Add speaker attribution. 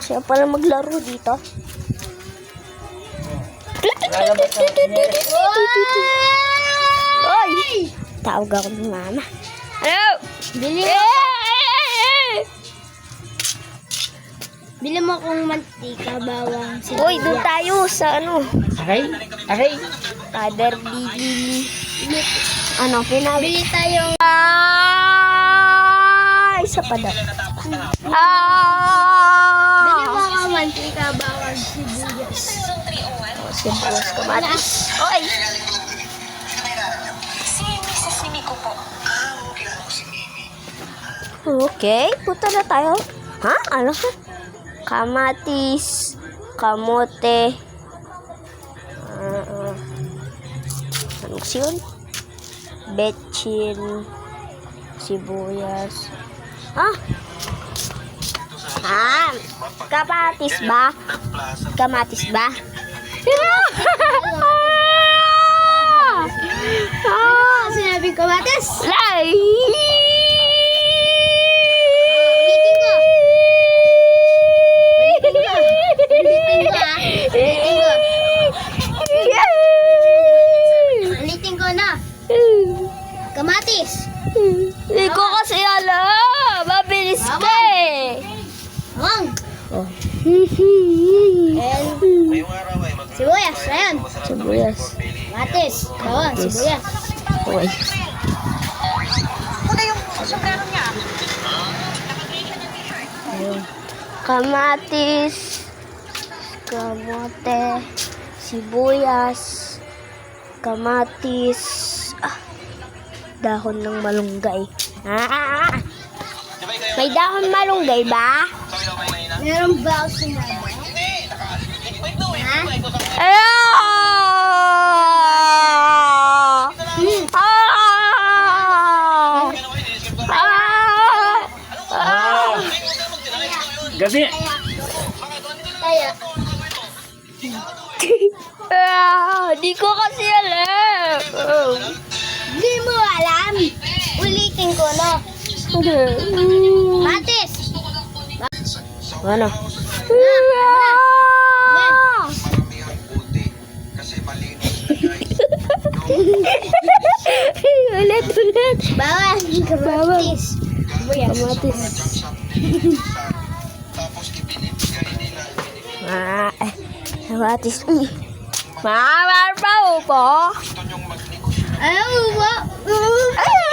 Speaker 1: Siya pala maglaro dito. Oy! Tawag ako ng mama. Hello!
Speaker 2: Bili mo akong mantika, bawang,
Speaker 1: Uy, doon tayo sa ano?
Speaker 3: Aray.
Speaker 1: Father Lily. Ano,
Speaker 2: Bili tayong
Speaker 1: isa pa daw.
Speaker 2: Bili mo akong mantika, bawang, sibuyas.
Speaker 1: Sibuyas, kamatis. Oy!
Speaker 4: Si Mrs. Mimi ko po.
Speaker 1: Okay, punta na tayo. Ha? Ano? Kamatis, kamote. Ano kasi yun? Betchin, sibuyas. Kamatis ba? Kamatis ba?
Speaker 2: Sinabi ko, Mates!
Speaker 1: Lai!
Speaker 2: Ulitin ko na. Kamatis.
Speaker 1: Hindi ko kasi alam. Mabilis ka eh.
Speaker 2: Bawang.
Speaker 1: Oh.
Speaker 2: And sibuyas. Ayan.
Speaker 1: Sibuyas.
Speaker 2: Kamatis. Bawang. Sibuyas.
Speaker 1: Uy.
Speaker 4: Ito yung sombrero niya.
Speaker 1: Ayun. Kamatis, kamote, sibuyas, kamatis, dahon ng malunggay. May dahon malunggay ba?
Speaker 2: Meron ba ako sinabi?
Speaker 3: Gabi.
Speaker 2: Kaya.
Speaker 1: Di ko kasi alam.
Speaker 2: Hindi mo alam. Ulitin ko na. Matis.
Speaker 1: Ano? Ulit.
Speaker 2: Bawang. Kamatis.
Speaker 1: Kamatis. Kamatis. Mama, pa po.
Speaker 2: Ayaw mo ba?
Speaker 1: Ay!